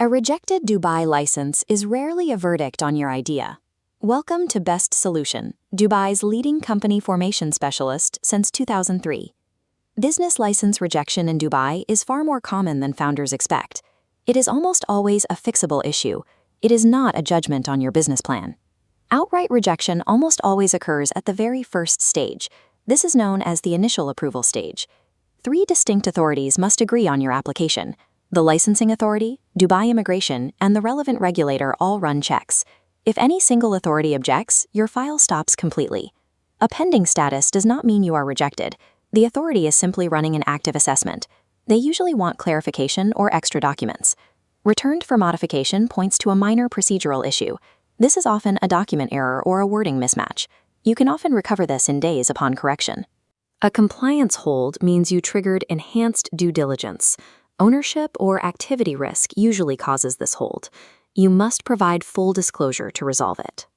A rejected Dubai license is rarely a verdict on your idea. Welcome to Best Solution, Dubai's leading company formation specialist since 2003. Business license rejection in Dubai is far more common than founders expect. It is almost always a fixable issue. It is not a judgment on your business plan. Outright rejection almost always occurs at the very first stage. This is known as the initial approval stage. 3 distinct authorities must agree on your application. The licensing authority, Dubai Immigration, and the relevant regulator all run checks. If any single authority objects, your file stops completely. A pending status does not mean you are rejected. The authority is simply running an active assessment. They usually want clarification or extra documents. Returned for modification points to a minor procedural issue. This is often a document error or a wording mismatch. You can often recover this in days upon correction. A compliance hold means you triggered enhanced due diligence. Ownership or activity risk usually causes this hold. You must provide full disclosure to resolve it.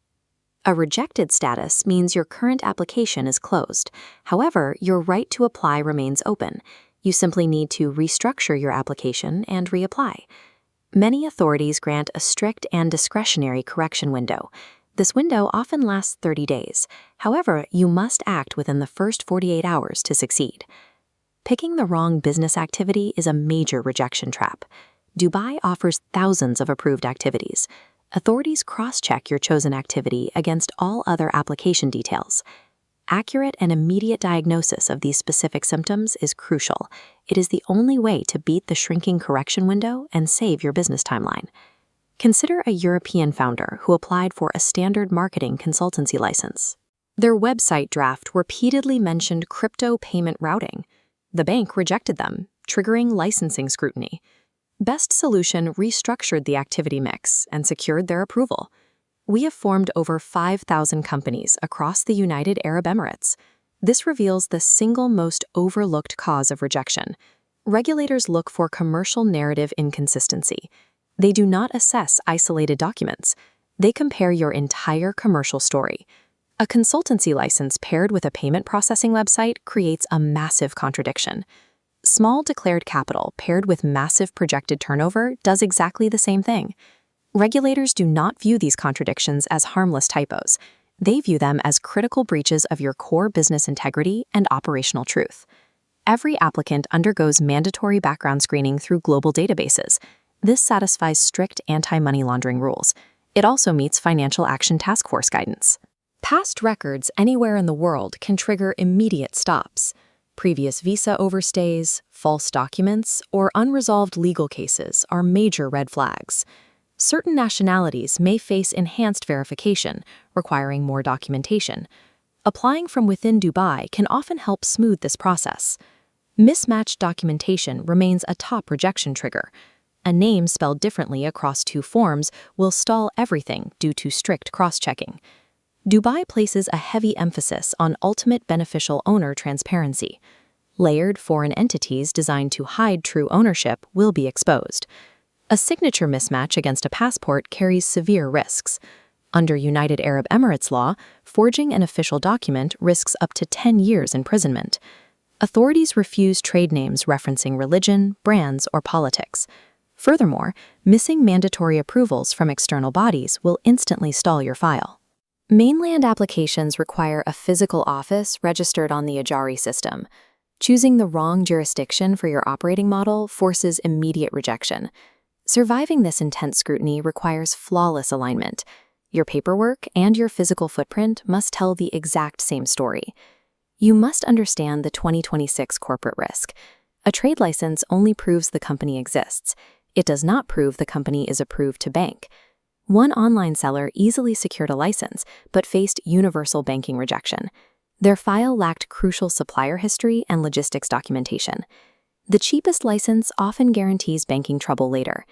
A rejected status means your current application is closed. However, your right to apply remains open. You simply need to restructure your application and reapply. Many authorities grant a strict and discretionary correction window. This window often lasts 30 days. However, you must act within the first 48 hours to succeed. Picking the wrong business activity is a major rejection trap. Dubai offers thousands of approved activities. Authorities cross-check your chosen activity against all other application details. Accurate and immediate diagnosis of these specific symptoms is crucial. It is the only way to beat the shrinking correction window and save your business timeline. Consider a European founder who applied for a standard marketing consultancy license. Their website draft repeatedly mentioned crypto payment routing. The bank rejected them, triggering licensing scrutiny. Best Solution restructured the activity mix and secured their approval. We have formed over 5,000 companies across the United Arab Emirates. This reveals the single most overlooked cause of rejection. Regulators look for commercial narrative inconsistency. They do not assess isolated documents. They compare your entire commercial story. A consultancy license paired with a payment processing website creates a massive contradiction. Small declared capital paired with massive projected turnover does exactly the same thing. Regulators do not view these contradictions as harmless typos. They view them as critical breaches of your core business integrity and operational truth. Every applicant undergoes mandatory background screening through global databases. This satisfies strict anti-money laundering rules. It also meets Financial Action Task Force guidance. Past records anywhere in the world can trigger immediate stops. Previous visa overstays, false documents, or unresolved legal cases are major red flags. Certain nationalities may face enhanced verification, requiring more documentation. Applying from within Dubai can often help smooth this process. Mismatched documentation remains a top rejection trigger. A name spelled differently across 2 forms will stall everything due to strict cross-checking. Dubai places a heavy emphasis on ultimate beneficial owner transparency. Layered foreign entities designed to hide true ownership will be exposed. A signature mismatch against a passport carries severe risks. Under United Arab Emirates law, forging an official document risks up to 10 years imprisonment. Authorities refuse trade names referencing religion, brands, or politics. Furthermore, missing mandatory approvals from external bodies will instantly stall your file. Mainland applications require a physical office registered on the Ejari system. Choosing the wrong jurisdiction for your operating model forces immediate rejection. Surviving this intense scrutiny requires flawless alignment. Your paperwork and your physical footprint must tell the exact same story. You must understand the 2026 corporate risk. A trade license only proves the company exists. It does not prove the company is approved to bank. One online seller easily secured a license, but faced universal banking rejection. Their file lacked crucial supplier history and logistics documentation. The cheapest license often guarantees banking trouble later.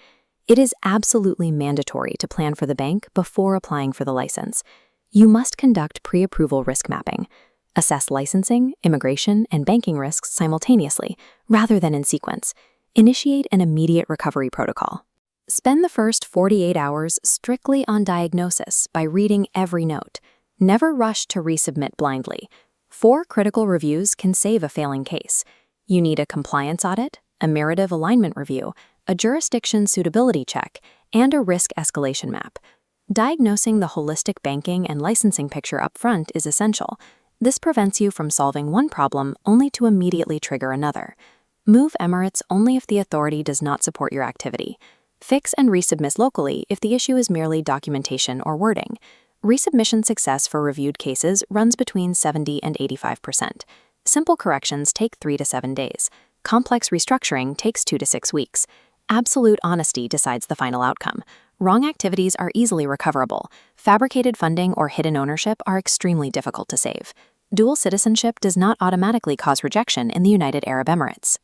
It is absolutely mandatory to plan for the bank before applying for the license. You must conduct pre-approval risk mapping. Assess licensing, immigration, and banking risks simultaneously, rather than in sequence. Initiate an immediate recovery protocol. Spend the first 48 hours strictly on diagnosis by reading every note. Never rush to resubmit blindly. 4 critical reviews can save a failing case. You need a compliance audit, a emirates alignment review, a jurisdiction suitability check, and a risk escalation map. Diagnosing the holistic banking and licensing picture upfront is essential. This prevents you from solving one problem only to immediately trigger another. Move Emirates only if the authority does not support your activity. Fix and resubmit locally if the issue is merely documentation or wording. Resubmission success for reviewed cases runs between 70 and 85%. Simple corrections take 3 to 7 days. Complex restructuring takes 2 to 6 weeks. Absolute honesty decides the final outcome. Wrong activities are easily recoverable. Fabricated funding or hidden ownership are extremely difficult to save. Dual citizenship does not automatically cause rejection in the United Arab Emirates.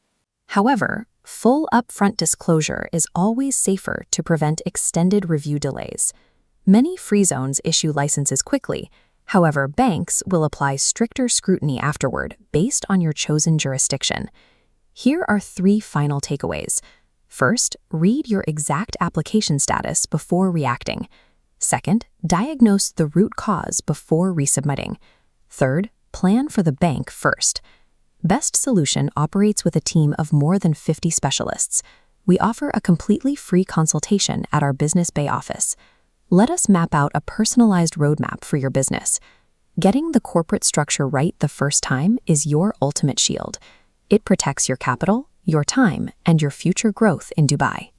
However, full upfront disclosure is always safer to prevent extended review delays. Many free zones issue licenses quickly. However, banks will apply stricter scrutiny afterward based on your chosen jurisdiction. Here are 3 final takeaways. First, read your exact application status before reacting. Second, diagnose the root cause before resubmitting. Third, plan for the bank first. Best Solution operates with a team of more than 50 specialists. We offer a completely free consultation at our Business Bay office. Let us map out a personalized roadmap for your business. Getting the corporate structure right the first time is your ultimate shield. It protects your capital, your time, and your future growth in Dubai.